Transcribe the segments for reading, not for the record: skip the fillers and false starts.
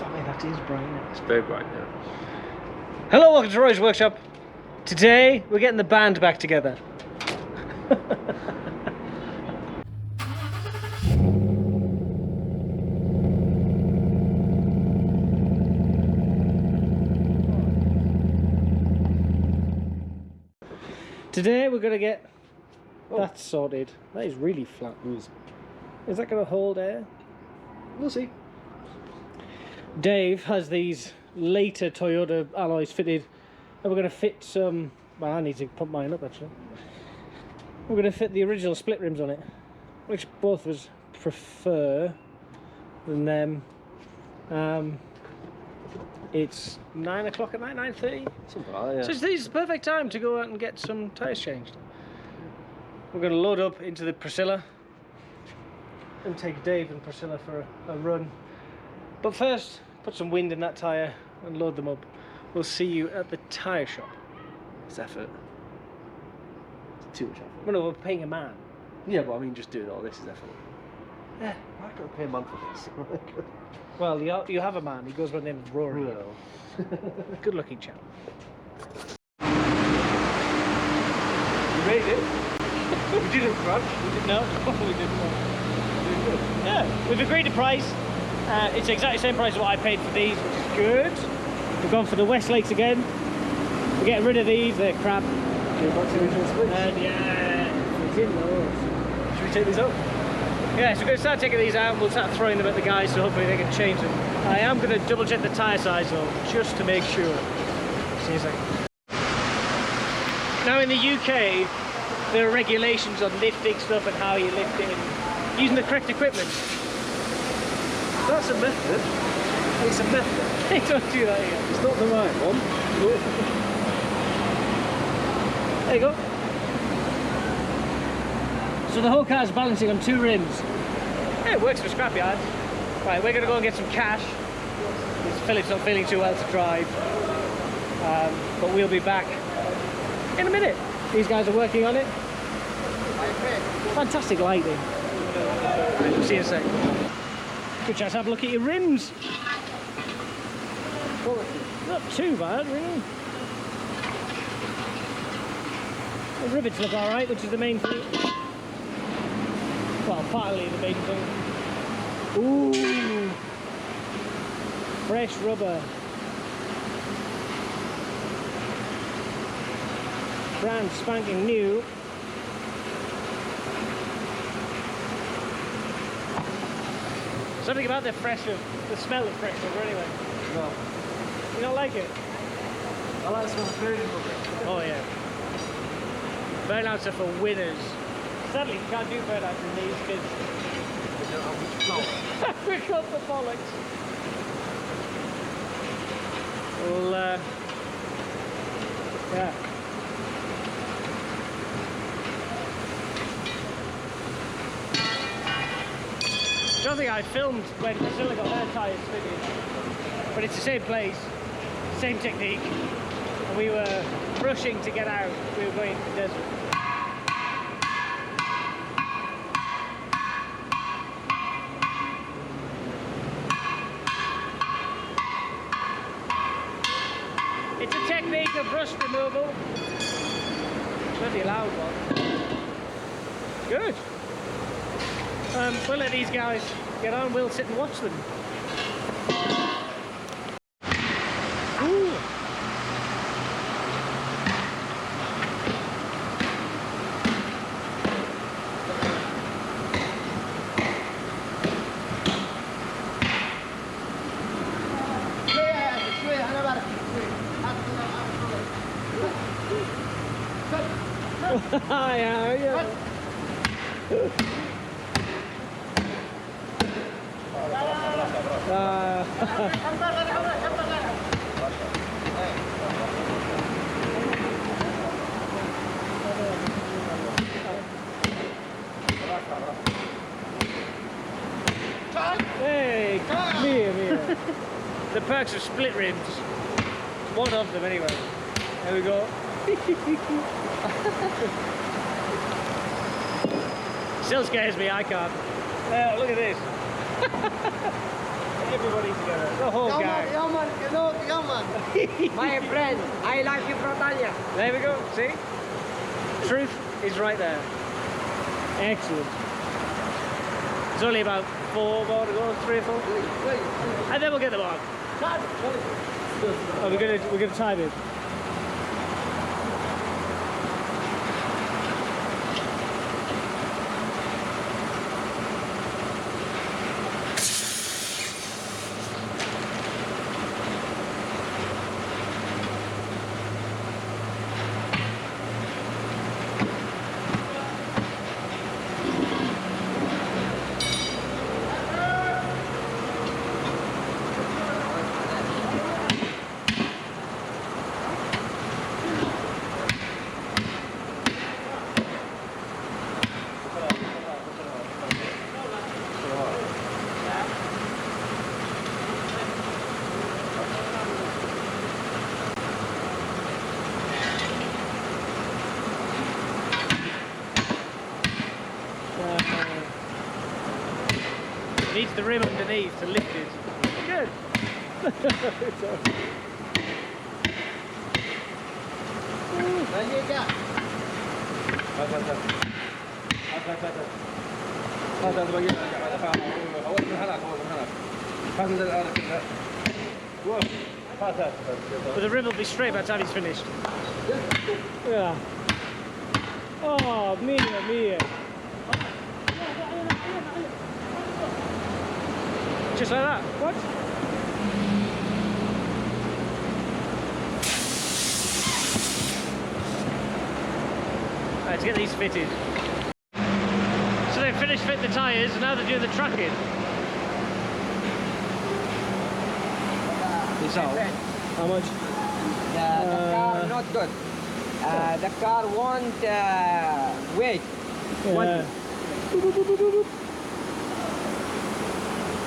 Sorry, that is bright. It's very bright now. Hello, welcome to Roy's Workshop. Today we're getting the band back together. Today we're going to get that sorted. That is really flat. Is that going to hold air? We'll see. Dave has these later Toyota alloys fitted, and we're going to fit some. Well, I need to pump mine up actually. We're going to fit the original split rims on it, which both of us prefer than them. It's 9 o'clock at night, 9:30. Something like that, yeah. So this is the perfect time to go out and get some tyres changed. We're going to load up into the Priscilla and take Dave and Priscilla for a run. But first, put some wind in that tyre and load them up. We'll see you at the tyre shop. It's effort. It's too much effort. Well, no, we're paying a man. Yeah, but I mean, just doing all this is effort. Yeah, I can't pay a man for this. Well, you have a man. He goes by the name of Rory. No. Good looking chap. You made it. We didn't crash. No, we didn't. Yeah, we've agreed a price. It's exactly the same price as what I paid for these, which is good. We've gone for the Westlakes again. We're getting rid of these, they're crap. And yeah, it's in those. Should we take these out? Yeah, so we're going to start taking these out and we'll start throwing them at the guys so hopefully they can change them. I am going to double check the tyre size though, just to make sure. See a second. Now in the UK, there are regulations on lifting stuff and how you lift it and using the correct equipment. That's a method. It's a method. They don't do that here. It's not the right one. There you go. So the whole car is balancing on two rims. Yeah, it works for scrapyard. Right, we're going to go and get some cash. Philip's not feeling too well to drive. But we'll be back in a minute. These guys are working on it. Fantastic lighting. We'll see you in a sec. Good chance to have a look at your rims. Not too bad, really. The rivets look alright, which is the main thing. Well, partly the main thing. Ooh! Fresh rubber. Brand spanking new. Something about the smell of fresh rubber anyway. No. You don't like it? I like the smell of burning rubber. Oh yeah. Burnouts are for winners. Sadly, you can't do burnouts in these because we got the bollocks. Well, yeah. I don't think I filmed when Priscilla got her tyres fitted, but it's the same place, same technique, and we were rushing to get out. We were going to the desert. It's a technique of rust removal. Bloody loud one. Good. We'll let these guys get on, we'll sit and watch them. Ooh. Yeah. Hey, come here. The perks of split rims. One of them anyway. There we go. Still scares me, I can't. Look at this. Everybody together. The whole gang. My friend, I like you, Bratania. There we go. See? Truth is right there. Excellent. There's only about 4 more to go, 3 or 4. And then we'll get them on. Oh, we're gonna time it. Needs the rim underneath to lift it. Good. But the rim will be straight by the time he's finished. Yeah. Oh, mia. Just like that. What? Right, to get these fitted. So they finished fitting the tyres and now they're doing the tracking. How much? The car not good. The car won't wait.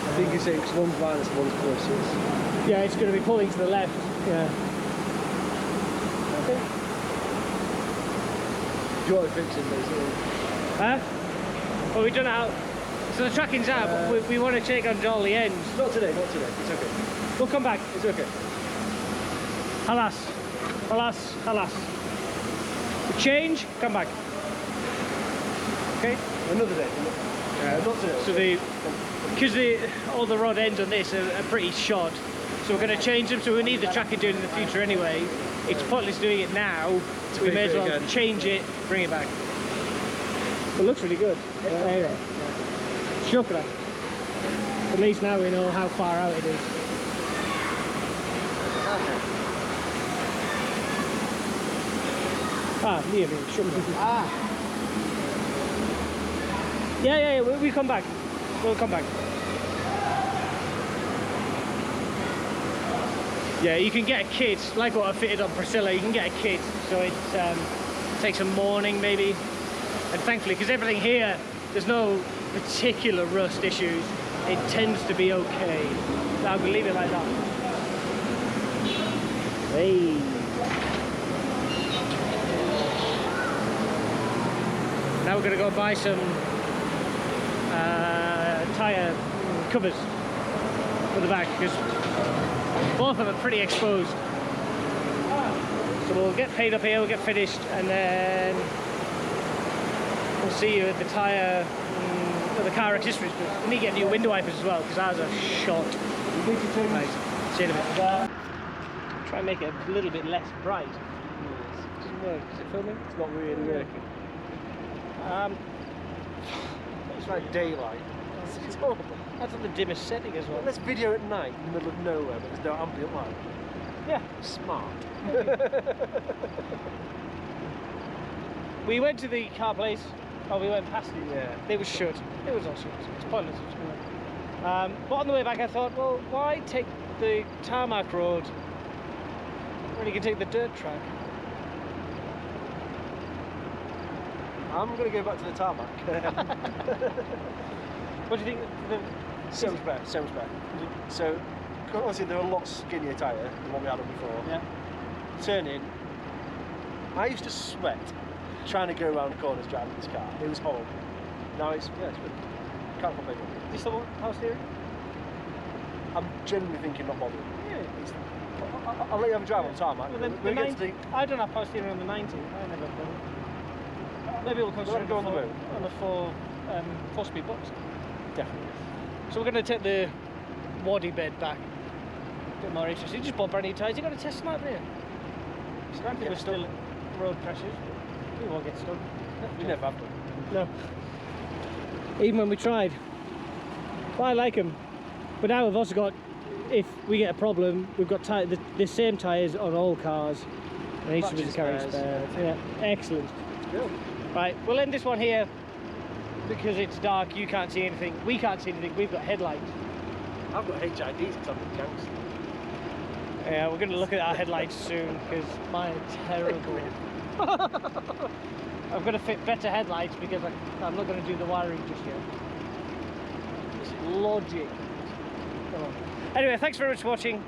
I think you say one's minus, one's plus. Yeah, it's going to be pulling to the left. Yeah. Okay. Do you want to fix it basically? Huh? Well, we don't know how. So the tracking's out, but we want to check on all the ends. Not today. It's okay. We'll come back. It's okay. Halas. We change, come back. Okay? Another day. Not today. So because all the rod ends on this are pretty short, so we're going to change them. So we need the tracking doing in the future anyway. It's pointless doing it now. So we may as well change it, bring it back. It looks really good. Anyway, shukra. At least now we know how far out it is. Near me. Shukra. Yeah. We'll come back. Yeah, you can get a kit, like what I fitted on Priscilla, you can get a kit, so it takes a morning maybe. And thankfully, because everything here, there's no particular rust issues, it tends to be okay. So I'm going to leave it like that. Hey. Now we're going to go buy some tyre covers for the back, because both of them are pretty exposed. So we'll get paid up here, we'll get finished, and then we'll see you at the tyre, the car accessories. We need to get new window wipers as well, because ours are short. Right, see you in a bit. Try and make it a little bit less bright. It doesn't work. Is it filming? It's not really working. It's like daylight. It's horrible. That's on the dimmest setting as well. Let's video at night in the middle of nowhere, but there's no ambient light. Yeah. Smart. We went to the car place. Oh, we went past it. Yeah. It was shut. It was all shut. It's pointless. But on the way back I thought, well, why take the tarmac road when you can take the dirt track? I'm going to go back to the tarmac. What do you think? So much better. So, obviously they're a lot skinnier tyre than what we had on before. Yeah. Turning, I used to sweat trying to go around corners driving this car. It was horrible. Now it's good. Can't complain. Do you still want power steering? I'm genuinely thinking not bothering. Yeah. I'll let you have a drive on time, mate. Well, then, We'll the get to 90, I don't have power steering on the 90. I never done. Maybe we'll concentrate go on the four- road. on the four-speed box. Definitely. So we're going to take the waddy bed back. A bit more interesting. Just bought brand new tyres. You got a test them out there. Granted, we're still road crashes. We won't get stuck. We never have done. No. Even when we tried. But I like them. But now we've also got, if we get a problem, we've got the same tyres on all cars. And each of us is carrying spares. Yeah, excellent. Good. Right, we'll end this one here because it's dark, you can't see anything, we can't see anything, we've got headlights. I've got HIDs because I'm a gangster. Yeah, we're going to look at our headlights soon because mine are terrible. I'm going to fit better headlights because I'm not going to do the wiring just yet. It's logic. Come on. Anyway, thanks very much for watching.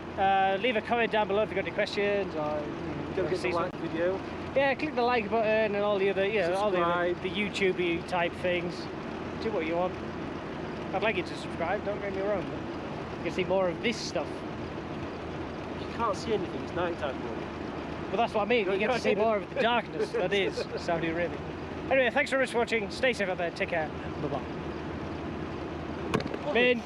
Leave a comment down below if you've got any questions or Don't forget to like the video. yeah, click the like button and all the other, all the Subscribe. YouTube type things. Do what you want. I'd like you to subscribe, don't get me wrong. You can see more of this stuff. You can't see anything, it's night time. But that's what I mean, you get to see more of the darkness that is Saudi Arabia. Anyway, thanks very much for watching. Stay safe out there, take care. Bye-bye. Mint.